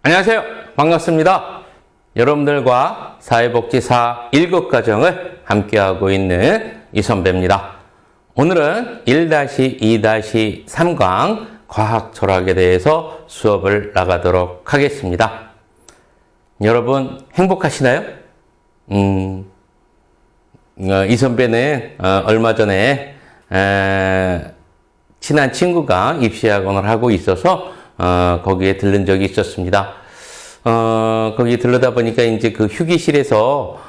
안녕하세요. 반갑습니다. 여러분들과 사회복지사 1급 과정을 함께하고 있는 이선배입니다. 오늘은 1-2-3강 과학 철학에 대해서 수업을 나가도록 하겠습니다. 여러분 행복하시나요? 이선배는 얼마 전에 친한 친구가 입시학원을 하고 있어서 거기에 들른 적이 있었습니다. 거기 들르다 보니까 이제 그 휴게실에서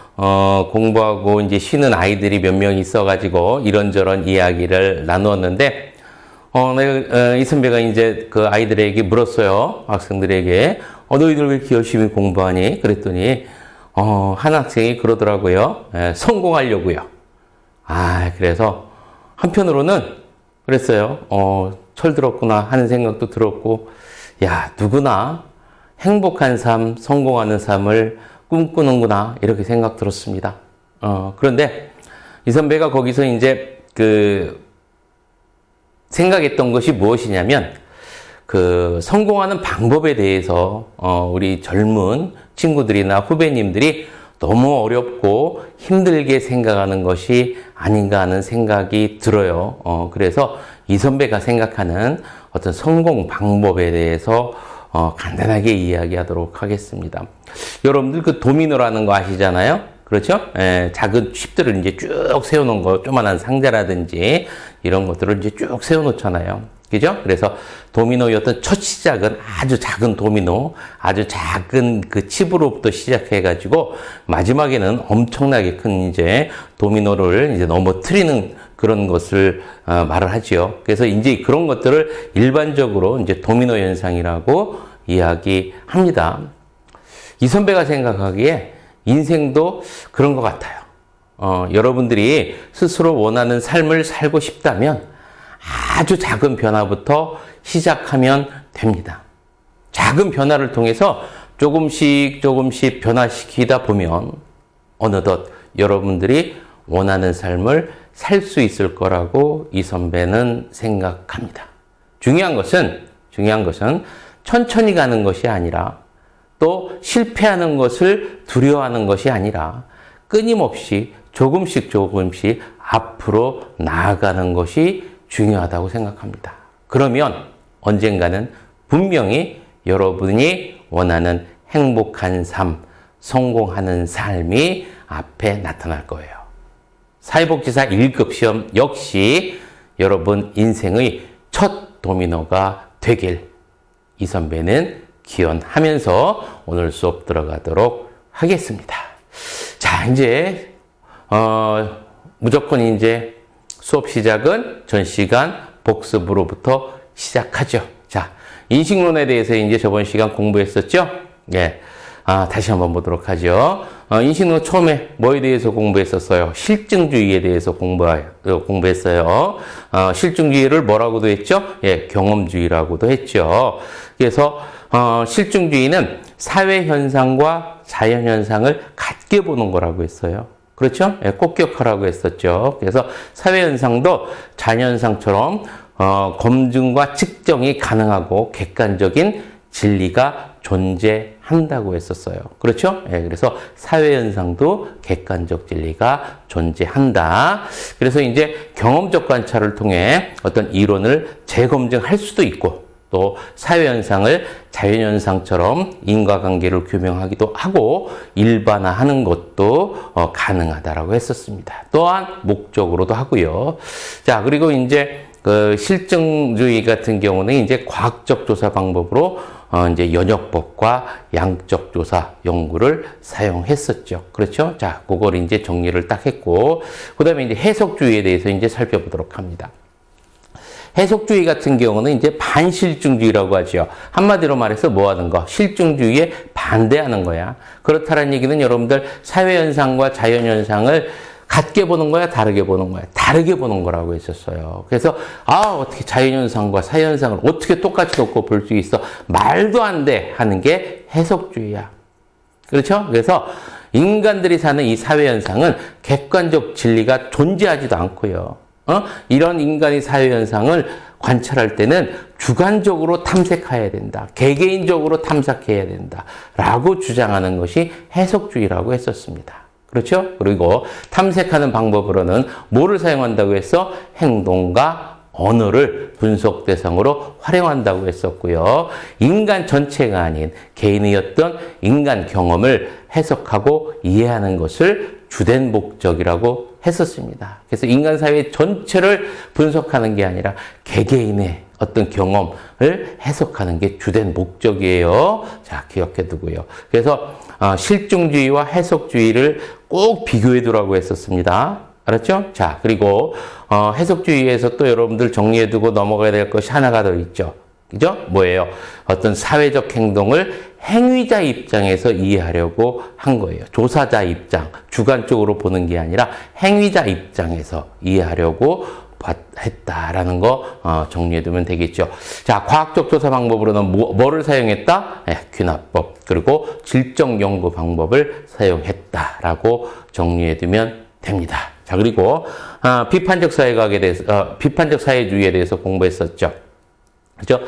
공부하고 이제 쉬는 아이들이 몇 명 있어가지고 이런저런 이야기를 나누었는데, 이 선배가 이제 그 아이들에게 물었어요. 학생들에게. 너희들 왜 이렇게 열심히 공부하니? 그랬더니, 한 학생이 그러더라고요. 성공하려고요. 그래서 한편으로는 그랬어요. 철들었구나 하는 생각도 들었고, 야, 누구나 행복한 삶, 성공하는 삶을 꿈꾸는구나, 이렇게 생각 들었습니다. 그런데 이 선배가 거기서 이제 생각했던 것이 무엇이냐면, 성공하는 방법에 대해서, 우리 젊은 친구들이나 후배님들이 너무 어렵고 힘들게 생각하는 것이 아닌가 하는 생각이 들어요. 그래서 이 선배가 생각하는 어떤 성공 방법에 대해서 간단하게 이야기하도록 하겠습니다. 여러분들 그 도미노라는 거 아시잖아요? 그렇죠? 작은 칩들을 이제 쭉 세워놓은 거, 조그만한 상자라든지 이런 것들을 이제 쭉 세워놓잖아요. 그죠? 그래서 도미노의 어떤 첫 시작은 아주 작은 도미노, 아주 작은 그 칩으로부터 시작해가지고 마지막에는 엄청나게 큰 이제 도미노를 이제 넘어뜨리는 그런 것을 말을 하지요. 그래서 이제 그런 것들을 일반적으로 이제 도미노 현상이라고 이야기합니다. 이 선배가 생각하기에 인생도 그런 것 같아요. 여러분들이 스스로 원하는 삶을 살고 싶다면 아주 작은 변화부터 시작하면 됩니다. 작은 변화를 통해서 조금씩 변화시키다 보면 어느덧 여러분들이 원하는 삶을 살 수 있을 거라고 이 선배는 생각합니다. 중요한 것은 천천히 가는 것이 아니라, 또 실패하는 것을 두려워하는 것이 아니라 끊임없이 조금씩 앞으로 나아가는 것이 중요하다고 생각합니다. 그러면 언젠가는 분명히 여러분이 원하는 행복한 삶, 성공하는 삶이 앞에 나타날 거예요. 사회복지사 1급 시험 역시 여러분 인생의 첫 도미노가 되길 이 선배는 기원하면서 오늘 수업 들어가도록 하겠습니다. 자, 이제 무조건 이제 수업 시작은 전 시간 복습으로부터 시작하죠. 자, 인식론에 대해서 이제 저번 시간 공부했었죠? 예. 다시 한번 보도록 하죠. 인식론 처음에 뭐에 대해서 공부했었어요? 실증주의에 대해서 공부했어요. 실증주의를 뭐라고도 했죠? 예, 경험주의라고도 했죠. 그래서, 실증주의는 사회현상과 자연현상을 같게 보는 거라고 했어요. 그렇죠? 예, 꼭 기억하라고 했었죠. 그래서 사회현상도 자연현상처럼 검증과 측정이 가능하고 객관적인 진리가 존재한다고 했었어요. 그렇죠? 예, 그래서 사회현상도 객관적 진리가 존재한다. 그래서 이제 경험적 관찰을 통해 어떤 이론을 재검증할 수도 있고, 또 사회현상을 자연현상처럼 인과관계를 규명하기도 하고 일반화하는 것도 가능하다라고 했었습니다. 또한 목적으로도 하고요. 자, 그리고 이제 그 실증주의 같은 경우는 이제 과학적 조사 방법으로 이제 연역법과 양적 조사 연구를 사용했었죠. 그렇죠? 자, 그걸 이제 정리를 딱 했고, 그 다음에 이제 해석주의에 대해서 이제 살펴보도록 합니다. 해석주의 같은 경우는 이제 반실증주의라고 하죠. 한마디로 말해서 뭐 하는 거? 실증주의에 반대하는 거야. 그렇다는 얘기는 여러분들 사회현상과 자연현상을 같게 보는 거야, 다르게 보는 거야? 다르게 보는 거라고 했었어요. 그래서 어떻게 자연현상과 사회현상을 어떻게 똑같이 놓고 볼 수 있어? 말도 안 돼 하는 게 해석주의야. 그렇죠? 그래서 인간들이 사는 이 사회현상은 객관적 진리가 존재하지도 않고요. 이런 인간의 사회현상을 관찰할 때는 주관적으로 탐색해야 된다. 개개인적으로 탐색해야 된다. 라고 주장하는 것이 해석주의라고 했었습니다. 그렇죠? 그리고 탐색하는 방법으로는 뭐를 사용한다고 해서 행동과 언어를 분석 대상으로 활용한다고 했었고요. 인간 전체가 아닌 개인의 어떤 인간 경험을 해석하고 이해하는 것을 주된 목적이라고 했었습니다. 그래서 인간 사회 전체를 분석하는 게 아니라 개개인의 어떤 경험을 해석하는 게 주된 목적이에요. 자, 기억해 두고요. 그래서 실증주의와 해석주의를 꼭 비교해 두라고 했었습니다. 알았죠? 자, 그리고 해석주의에서 또 여러분들 정리해 두고 넘어가야 될 것이 하나가 더 있죠. 그죠? 뭐예요? 어떤 사회적 행동을 행위자 입장에서 이해하려고 한 거예요. 조사자 입장, 주관적으로 보는 게 아니라 행위자 입장에서 이해하려고 했다라는 거 정리해 두면 되겠죠. 자, 과학적 조사 방법으로는 뭐를 사용했다? 귀납법, 그리고 질적 연구 방법을 사용했다라고 정리해 두면 됩니다. 자, 그리고 비판적 사회학에 대해서 비판적 사회주의에 대해서 공부했었죠. 그죠?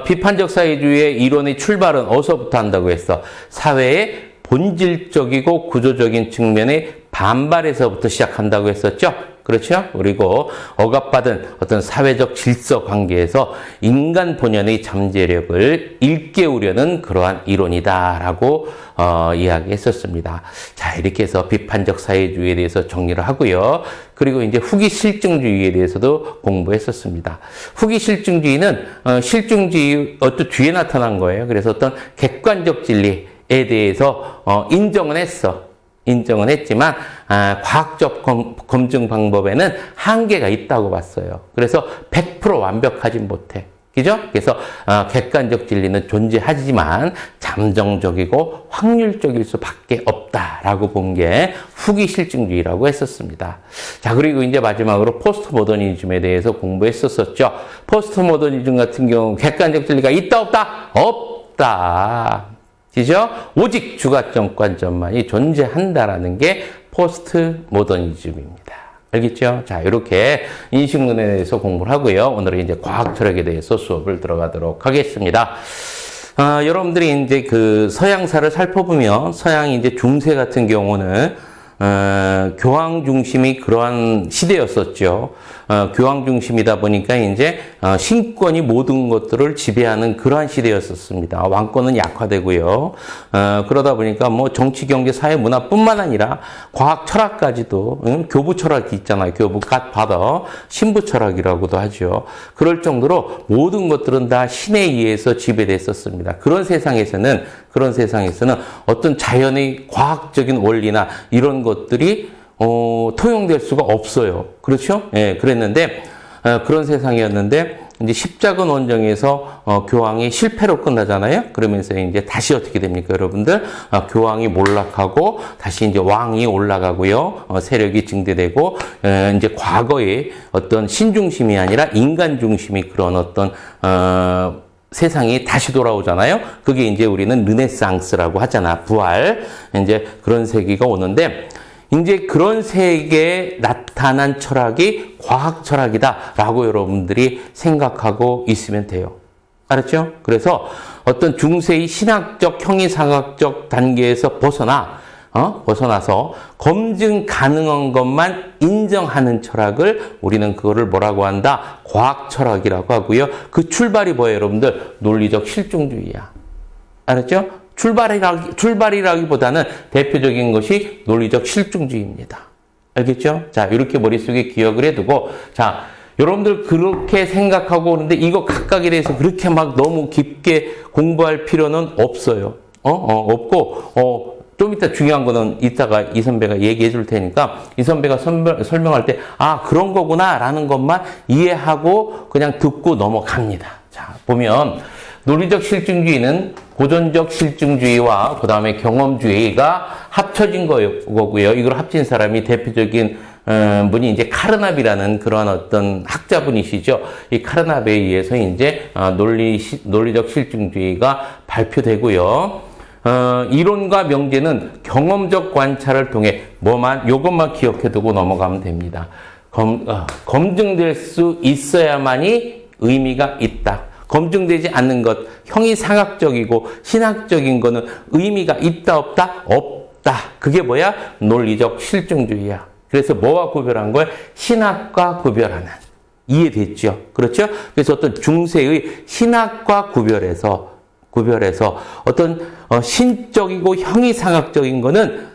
비판적 사회주의의 이론의 출발은 어디서부터 한다고 했어? 사회의 본질적이고 구조적인 측면의 반발에서부터 시작한다고 했었죠? 그렇죠? 그리고 억압받은 어떤 사회적 질서 관계에서 인간 본연의 잠재력을 일깨우려는 그러한 이론이다라고 이야기했었습니다. 자, 이렇게 해서 비판적 사회주의에 대해서 정리를 하고요. 그리고 이제 후기 실증주의에 대해서도 공부했었습니다. 후기 실증주의는 실증주의 어떤 뒤에 나타난 거예요. 그래서 어떤 객관적 진리에 대해서 인정은 했지만 과학적 검증 방법에는 한계가 있다고 봤어요. 그래서 100% 완벽하진 못해. 그죠? 그래서 객관적 진리는 존재하지만 잠정적이고 확률적일 수밖에 없다라고 본 게 후기 실증주의라고 했었습니다. 자, 그리고 이제 마지막으로 포스트 모더니즘에 대해서 공부했었죠. 포스트 모더니즘 같은 경우 객관적 진리가 있다 없다? 없다. 그죠? 오직 주관적 관점만이 존재한다라는 게 포스트 모더니즘입니다. 알겠죠? 자, 이렇게 인식론에 대해서 공부를 하고요. 오늘은 이제 과학 철학에 대해서 수업을 들어가도록 하겠습니다. 여러분들이 이제 그 서양사를 살펴보면 서양이 이제 중세 같은 경우는 교황 중심이 그러한 시대였었죠. 교황 중심이다 보니까 이제 신권이 모든 것들을 지배하는 그러한 시대였었습니다. 왕권은 약화되고요. 그러다 보니까 뭐 정치, 경제, 사회, 문화뿐만 아니라 과학, 철학까지도 교부 철학이 있잖아요. 교부 갓파더, 신부 철학이라고도 하죠. 그럴 정도로 모든 것들은 다 신에 의해서 지배됐었습니다. 그런 세상에서는 어떤 자연의 과학적인 원리나 이런 것들이 통용될 수가 없어요. 그렇죠? 예, 그랬는데 그런 세상이었는데 이제 십자군 원정에서 교황이 실패로 끝나잖아요. 그러면서 이제 다시 어떻게 됩니까, 여러분들? 교황이 몰락하고 다시 이제 왕이 올라가고요. 세력이 증대되고 이제 과거의 어떤 신중심이 아니라 인간 중심이 그런 어떤 세상이 다시 돌아오잖아요. 그게 이제 우리는 르네상스라고 하잖아. 부활. 이제 그런 세기가 오는데 이제 그런 세계에 나타난 철학이 과학 철학이다라고 여러분들이 생각하고 있으면 돼요. 알았죠? 그래서 어떤 중세의 신학적, 형이상학적 단계에서 벗어나서 검증 가능한 것만 인정하는 철학을 우리는 그거를 뭐라고 한다? 과학 철학이라고 하고요. 그 출발이 뭐예요, 여러분들? 논리적 실증주의야. 알았죠? 출발이라기보다는 대표적인 것이 논리적 실증주의입니다. 알겠죠? 자, 이렇게 머릿속에 기억을 해두고, 자, 여러분들 그렇게 생각하고 오는데 이거 각각에 대해서 그렇게 막 너무 깊게 공부할 필요는 없어요. 없고, 좀 이따 중요한 거는 이따가 이 선배가 얘기해 줄 테니까 이 선배가 설명할 때, 그런 거구나 라는 것만 이해하고 그냥 듣고 넘어갑니다. 자, 보면, 논리적 실증주의는 고전적 실증주의와 그 다음에 경험주의가 합쳐진 거고요. 이걸 합친 사람이 대표적인 분이 이제 카르납이라는 그런 어떤 학자분이시죠. 이 카르납에 의해서 이제 논리적 실증주의가 발표되고요. 이론과 명제는 경험적 관찰을 통해 요것만 기억해두고 넘어가면 됩니다. 검증될 수 있어야만이 의미가 있다. 검증되지 않는 것, 형이상학적이고 신학적인 거는 의미가 있다 없다? 없다. 그게 뭐야? 논리적 실증주의야. 그래서 뭐와 구별한 거야? 신학과 구별하는. 이해됐죠? 그렇죠? 그래서 어떤 중세의 신학과 구별해서 어떤 신적이고 형이상학적인 거는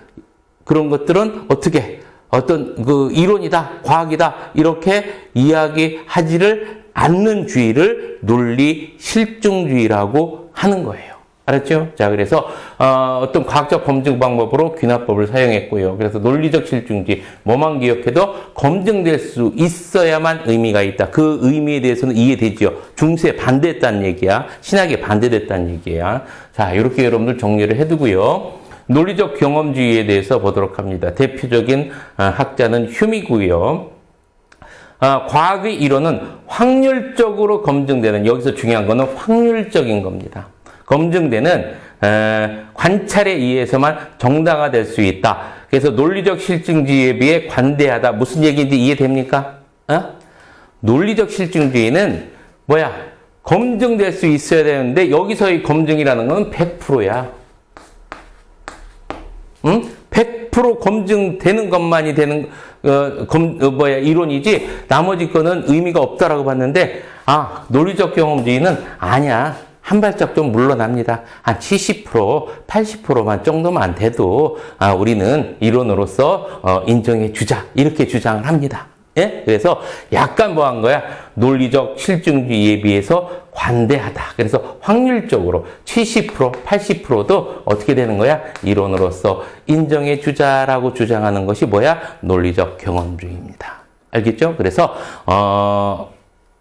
그런 것들은 어떻게 어떤 그 이론이다, 과학이다 이렇게 이야기하지를 않는 주의를 논리 실증주의라고 하는 거예요. 알았죠? 자, 그래서 어떤 과학적 검증 방법으로 귀납법을 사용했고요. 그래서 논리적 실증주의, 뭐만 기억해도 검증될 수 있어야만 의미가 있다. 그 의미에 대해서는 이해되죠. 중세에 반대했다는 얘기야. 신학에 반대됐다는 얘기야. 자, 이렇게 여러분들 정리를 해두고요. 논리적 경험주의에 대해서 보도록 합니다. 대표적인 학자는 휴미고요. 과학의 이론은 확률적으로 검증되는, 여기서 중요한 거는 확률적인 겁니다. 검증되는 관찰에 의해서만 정당화될 수 있다. 그래서 논리적 실증주의에 비해 관대하다. 무슨 얘기인지 이해됩니까? 논리적 실증주의는 뭐야? 검증될 수 있어야 되는데 여기서의 검증이라는 건 100%야. 100% 검증되는 것만이 되는 이론이지 나머지 거는 의미가 없다라고 봤는데 논리적 경험주의는 아니야. 한 발짝 좀 물러납니다. 한 70%, 80%만 정도만 돼도 우리는 이론으로서 인정해 주자. 이렇게 주장을 합니다. 예? 그래서 약간 뭐 한 거야? 논리적 실증주의에 비해서 관대하다. 그래서 확률적으로 70%, 80%도 어떻게 되는 거야? 이론으로서 인정해 주자라고 주장하는 것이 뭐야? 논리적 경험주의입니다. 알겠죠? 그래서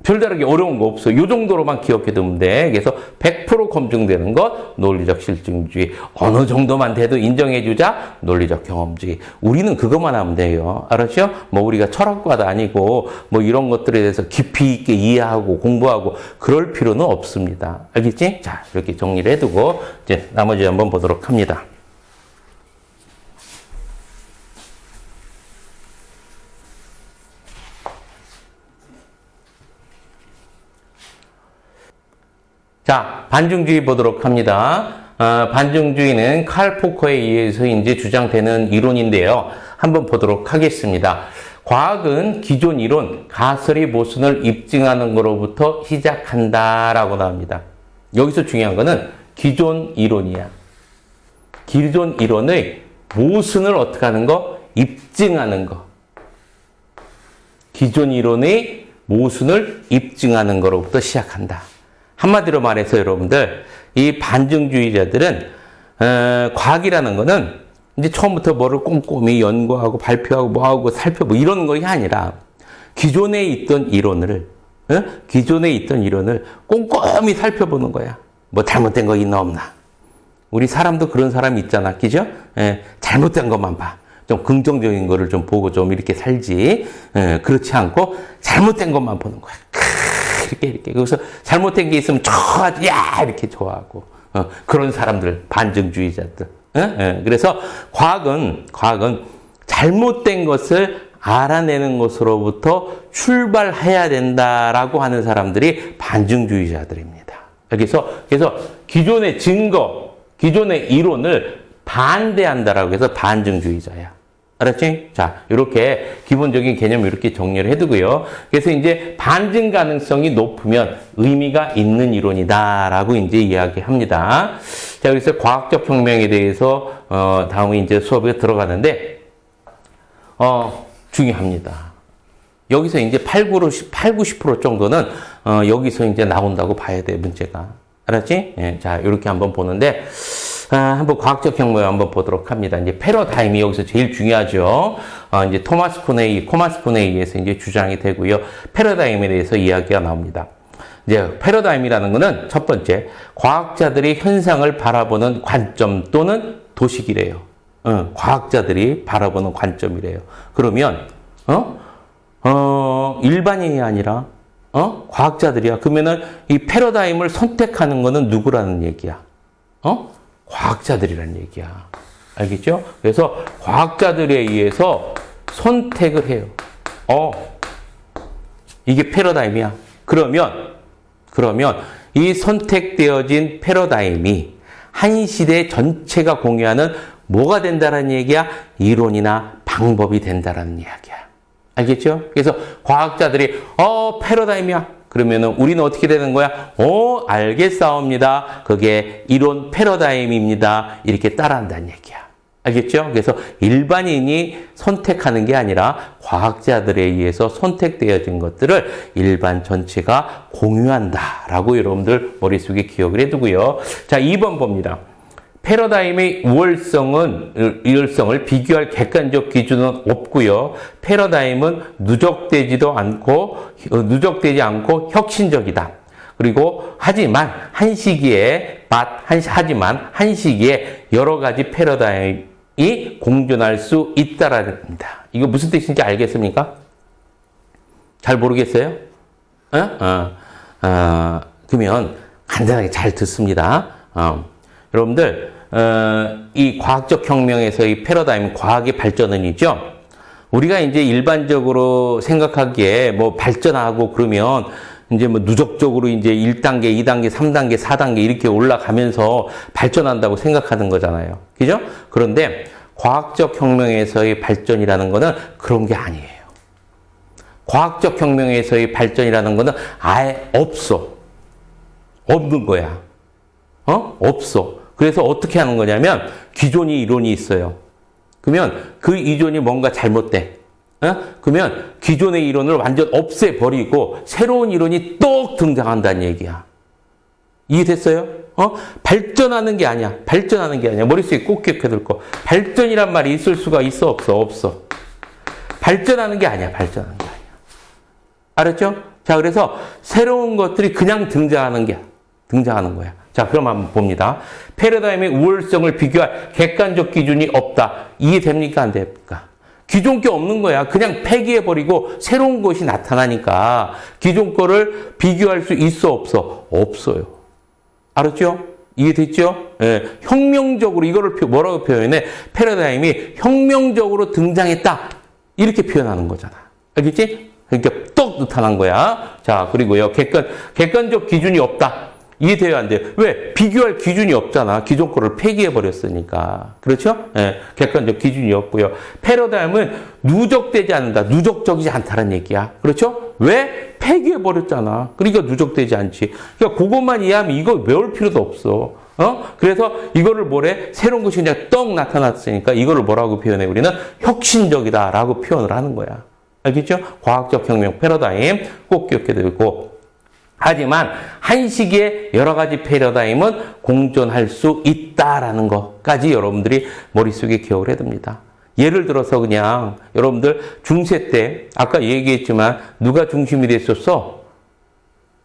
별다르게 어려운 거 없어. 요 정도로만 기억해 두면 돼. 그래서 100% 검증되는 것, 논리적 실증주의. 어느 정도만 돼도 인정해 주자, 논리적 경험주의. 우리는 그것만 하면 돼요. 알았죠? 뭐 우리가 철학과도 아니고 뭐 이런 것들에 대해서 깊이 있게 이해하고 공부하고 그럴 필요는 없습니다. 알겠지? 자, 이렇게 정리를 해두고 이제 나머지 한번 보도록 합니다. 자, 반증주의 보도록 합니다. 반증주의는 칼 포커에 의해서 이제 주장되는 이론인데요. 한번 보도록 하겠습니다. 과학은 기존 이론, 가설의 모순을 입증하는 것으로부터 시작한다라고 나옵니다. 여기서 중요한 거는 기존 이론이야. 기존 이론의 모순을 어떻게 하는 거? 입증하는 거. 기존 이론의 모순을 입증하는 것으로부터 시작한다. 한마디로 말해서 여러분들, 이 반증주의자들은 과학이라는 거는 이제 처음부터 뭐를 꼼꼼히 연구하고 발표하고 뭐하고 살펴보고 이런 것이 아니라 기존에 있던 이론을 꼼꼼히 살펴보는 거야. 뭐 잘못된 거 있나 없나. 우리 사람도 그런 사람이 있잖아. 그죠? 잘못된 것만 봐. 좀 긍정적인 거를 좀 보고 좀 이렇게 살지. 그렇지 않고 잘못된 것만 보는 거야. 이렇게. 그래서 잘못된 게 있으면 이렇게 좋아하고. 그런 사람들, 반증주의자들. 그래서 과학은 잘못된 것을 알아내는 것으로부터 출발해야 된다라고 하는 사람들이 반증주의자들입니다. 그래서 기존의 증거, 기존의 이론을 반대한다라고 해서 반증주의자야. 알았지? 자, 이렇게 기본적인 개념 이렇게 정리를 해두고요. 그래서 이제 반증 가능성이 높으면 의미가 있는 이론이다라고 이제 이야기합니다. 자, 그래서 과학적 혁명에 대해서 다음에 이제 수업에 들어가는데 중요합니다. 여기서 이제 80-90% 정도는 여기서 이제 나온다고 봐야 돼, 문제가. 알았지? 예, 자, 이렇게 한번 보는데 한번 과학적 혁명을 한번 보도록 합니다. 이제 패러다임이 여기서 제일 중요하죠. 이제 코마스 코네에 의해서 이제 주장이 되고요. 패러다임에 대해서 이야기가 나옵니다. 이제 패러다임이라는 거는 첫 번째, 과학자들이 현상을 바라보는 관점 또는 도식이래요. 과학자들이 바라보는 관점이래요. 그러면 일반인이 아니라 과학자들이야. 그러면은 이 패러다임을 선택하는 거는 누구라는 얘기야? 과학자들이라는 얘기야. 알겠죠? 그래서 과학자들에 의해서 선택을 해요. 이게 패러다임이야. 그러면 그러면 이 선택되어진 패러다임이 한 시대 전체가 공유하는 뭐가 된다는 얘기야? 이론이나 방법이 된다는 이야기야. 알겠죠? 그래서 과학자들이 패러다임이야. 그러면은 우리는 어떻게 되는 거야? 알겠사옵니다. 그게 이론 패러다임입니다. 이렇게 따라한다는 얘기야. 알겠죠? 그래서 일반인이 선택하는 게 아니라 과학자들에 의해서 선택되어진 것들을 일반 전체가 공유한다라고 여러분들 머릿속에 기억을 해두고요. 자, 2번 봅니다. 패러다임의 우월성을 비교할 객관적 기준은 없고요. 패러다임은 누적되지 않고 혁신적이다. 그리고 하지만 한 시기에 여러 가지 패러다임이 공존할 수 있다라는 겁니다. 이거 무슨 뜻인지 알겠습니까? 잘 모르겠어요? 그러면 간단하게 잘 듣습니다. 여러분들, 이 과학적 혁명에서의 패러다임, 과학의 발전은이죠. 우리가 이제 일반적으로 생각하기에 뭐 발전하고 그러면 이제 뭐 누적적으로 이제 1단계, 2단계, 3단계, 4단계 이렇게 올라가면서 발전한다고 생각하는 거잖아요. 그죠? 그런데 과학적 혁명에서의 발전이라는 거는 그런 게 아니에요. 과학적 혁명에서의 발전이라는 거는 아예 없어. 없는 거야. 없어. 그래서 어떻게 하는 거냐면 기존의 이론이 있어요. 그러면 그 이론이 뭔가 잘못돼. 그러면 기존의 이론을 완전 없애버리고 새로운 이론이 또 등장한다는 얘기야. 이해됐어요? 발전하는 게 아니야. 머릿속에 꼭 기억해둘 거. 발전이란 말이 있을 수가 있어? 없어. 발전하는 게 아니야. 알았죠? 자, 그래서 새로운 것들이 그냥 등장하는 거야. 자, 그럼 한번 봅니다. 패러다임의 우월성을 비교할 객관적 기준이 없다. 이해됩니까? 안 됩니까? 기존 게 없는 거야. 그냥 폐기해버리고 새로운 것이 나타나니까 기존 거를 비교할 수 있어? 없어? 없어요. 알았죠? 이해됐죠? 예, 혁명적으로 이거를 뭐라고 표현해? 패러다임이 혁명적으로 등장했다. 이렇게 표현하는 거잖아. 알겠지? 그러니까 떡 나타난 거야. 자, 그리고요. 객관적 기준이 없다. 이해돼요? 안 돼요? 왜? 비교할 기준이 없잖아. 기존 거를 폐기해버렸으니까. 그렇죠? 예, 객관적 기준이 없고요. 패러다임은 누적되지 않는다. 누적적이지 않다는 얘기야. 그렇죠? 왜? 폐기해버렸잖아. 그러니까 누적되지 않지. 그러니까 그것만 이해하면 이거 외울 필요도 없어. 그래서 이거를 새로운 것이 그냥 떡 나타났으니까 이거를 뭐라고 표현해? 우리는 혁신적이다라고 표현을 하는 거야. 알겠죠? 과학적 혁명 패러다임 꼭 기억해 두고. 하지만 한 시기에 여러 가지 패러다임은 공존할 수 있다라는 것까지 여러분들이 머릿속에 기억을 해둡니다. 예를 들어서 그냥 여러분들 중세 때 아까 얘기했지만 누가 중심이 됐었어?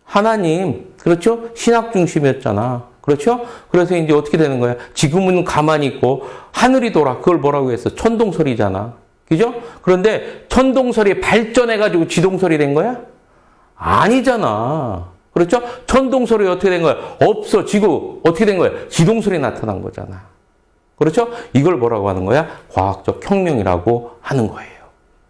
하나님. 그렇죠? 신학 중심이었잖아. 그렇죠? 그래서 이제 어떻게 되는 거야? 지금은 가만히 있고 하늘이 돌아. 그걸 뭐라고 했어? 천동설이잖아. 그죠? 그런데 천동설이 발전해가지고 지동설이 된 거야? 아니잖아. 그렇죠? 천동설이 어떻게 된 거야? 없어. 지구 어떻게 된 거야? 지동설이 나타난 거잖아. 그렇죠? 이걸 뭐라고 하는 거야? 과학적 혁명이라고 하는 거예요.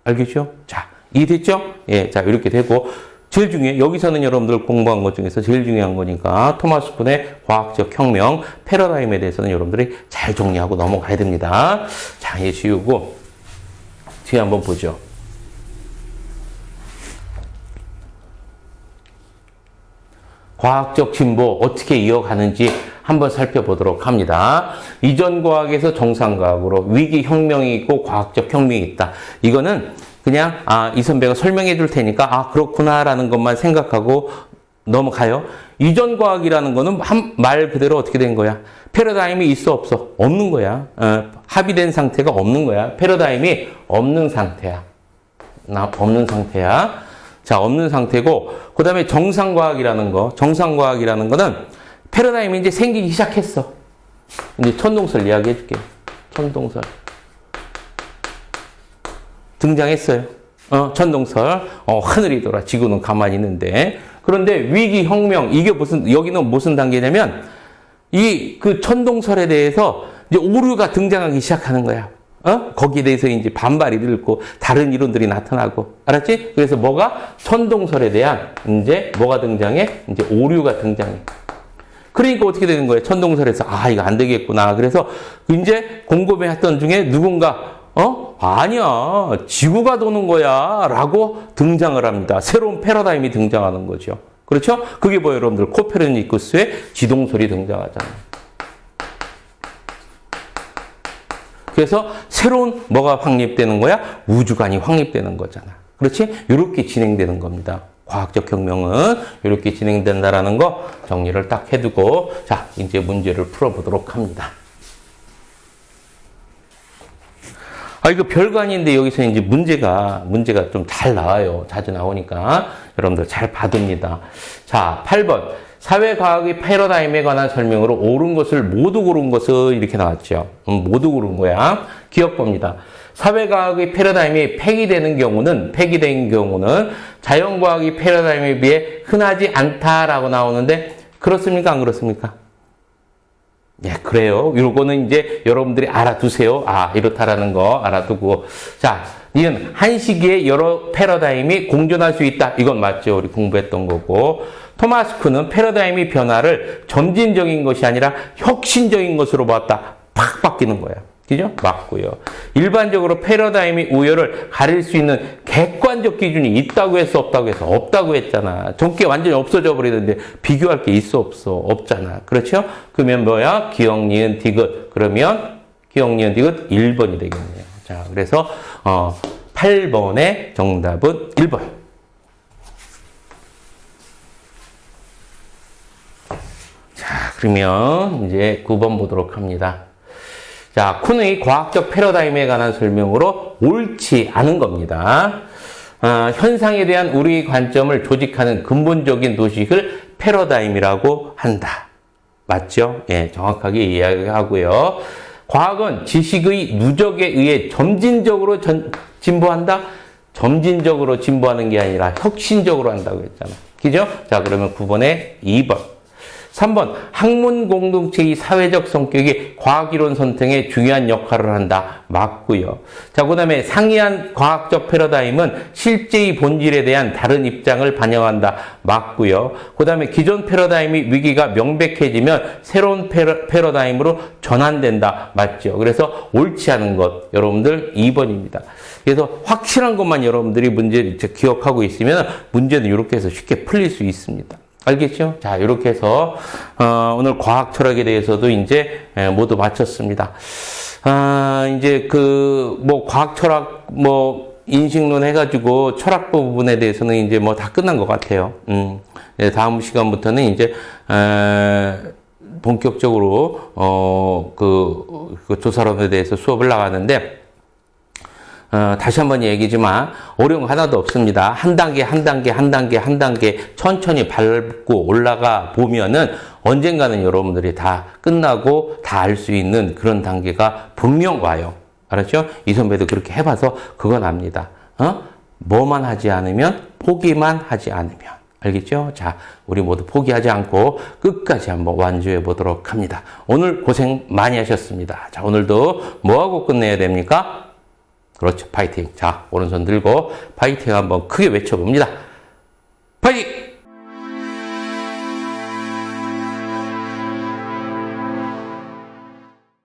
알겠죠? 자, 이해됐죠? 예, 자, 이렇게 되고 제일 중요해. 여기서는 여러분들 공부한 것 중에서 제일 중요한 거니까 토마스 쿤의 과학적 혁명, 패러다임에 대해서는 여러분들이 잘 정리하고 넘어가야 됩니다. 자, 예, 지우고 뒤에 한번 보죠. 과학적 진보 어떻게 이어가는지 한번 살펴보도록 합니다. 이전 과학에서 정상 과학으로 위기 혁명이 있고 과학적 혁명이 있다. 이거는 그냥 이 선배가 설명해 줄 테니까 그렇구나라는 것만 생각하고 넘어가요. 이전 과학이라는 거는 말 그대로 어떻게 된 거야? 패러다임이 있어 없어? 없는 거야. 합의된 상태가 없는 거야. 패러다임이 없는 상태야. 없는 상태야. 자, 없는 상태고, 그 다음에 정상과학이라는 거는 패러다임이 이제 생기기 시작했어. 이제 천동설 이야기 해줄게. 천동설. 등장했어요. 천동설. 하늘이 돌아. 지구는 가만히 있는데. 그런데 위기 혁명, 이게 여기는 무슨 단계냐면, 그 천동설에 대해서 이제 오류가 등장하기 시작하는 거야. 거기에 대해서 이제 반발이 들고 다른 이론들이 나타나고, 알았지? 그래서 뭐가? 천동설에 대한 이제 뭐가 등장해? 이제 오류가 등장해. 그러니까 어떻게 되는 거예요? 천동설에서 이거 안 되겠구나. 그래서 이제 공급에 했던 중에 누군가 아니야, 지구가 도는 거야 라고 등장을 합니다. 새로운 패러다임이 등장하는 거죠. 그렇죠? 그게 뭐예요, 여러분들? 코페르니쿠스의 지동설이 등장하잖아요. 그래서 새로운 뭐가 확립되는 거야? 우주관이 확립되는 거잖아. 그렇지? 이렇게 진행되는 겁니다. 과학적 혁명은 이렇게 진행된다라는 거 정리를 딱 해두고, 자, 이제 문제를 풀어보도록 합니다. 이거 별거 아닌데 여기서 이제 문제가 좀 잘 나와요. 자주 나오니까 여러분들 잘 받습니다. 자, 8번. 사회과학의 패러다임에 관한 설명으로 옳은 것을 모두 고른 것을 이렇게 나왔죠. 모두 고른 거야. 기억 봅니다. 사회과학의 패러다임이 폐기된 경우는 자연과학의 패러다임에 비해 흔하지 않다라고 나오는데 그렇습니까? 안 그렇습니까? 예, 그래요. 이거는 이제 여러분들이 알아두세요. 이렇다라는 거 알아두고. 자, 이는 한 시기에 여러 패러다임이 공존할 수 있다. 이건 맞죠. 우리 공부했던 거고. 토마스 쿤은 패러다임의 변화를 점진적인 것이 아니라 혁신적인 것으로 봤다. 팍 바뀌는 거야. 그죠? 맞고요. 일반적으로 패러다임의 우열을 가릴 수 있는 객관적 기준이 있다고 해서 없다고 해서 없다고 했잖아. 전기가 완전히 없어져 버리는데 비교할 게 있어 없어? 없잖아. 그렇죠? 그러면 뭐야? 기억, 니은, 디귿. 그러면 기억, 니은, 디귿 1번이 되겠네요. 자, 그래서 8번의 정답은 1번. 자, 그러면 이제 9번 보도록 합니다. 자, 쿤의 과학적 패러다임에 관한 설명으로 옳지 않은 겁니다. 현상에 대한 우리의 관점을 조직하는 근본적인 도식을 패러다임이라고 한다. 맞죠? 예, 정확하게 이야기하고요. 과학은 지식의 누적에 의해 점진적으로 진보한다? 점진적으로 진보하는 게 아니라 혁신적으로 한다고 했잖아. 그죠? 자, 그러면 9번에 2번. 3번, 학문 공동체의 사회적 성격이 과학이론 선택에 중요한 역할을 한다. 맞고요. 자, 그 다음에 상이한 과학적 패러다임은 실제의 본질에 대한 다른 입장을 반영한다. 맞고요. 그 다음에 기존 패러다임의 위기가 명백해지면 새로운 패러다임으로 전환된다. 맞죠. 그래서 옳지 않은 것, 여러분들 2번입니다. 그래서 확실한 것만 여러분들이 문제를 기억하고 있으면 문제는 이렇게 해서 쉽게 풀릴 수 있습니다. 알겠죠? 자, 이렇게 해서 오늘 과학 철학에 대해서도 이제 모두 마쳤습니다. 이제 과학 철학 인식론 해가지고 철학 부분에 대해서는 이제 다 끝난 것 같아요. 다음 시간부터는 이제 본격적으로 그 조사론에 대해서 수업을 나가는데. 다시 한번 얘기지만 어려운 거 하나도 없습니다. 한 단계 천천히 밟고 올라가 보면은 언젠가는 여러분들이 다 끝나고 다 알 수 있는 그런 단계가 분명 와요. 알았죠? 이 선배도 그렇게 해봐서 그건 압니다. 뭐만 하지 않으면, 포기만 하지 않으면. 알겠죠? 자, 우리 모두 포기하지 않고 끝까지 한번 완주해 보도록 합니다. 오늘 고생 많이 하셨습니다. 자, 오늘도 뭐하고 끝내야 됩니까? 그렇죠. 파이팅. 자, 오른손 들고 파이팅 한번 크게 외쳐봅니다. 파이팅!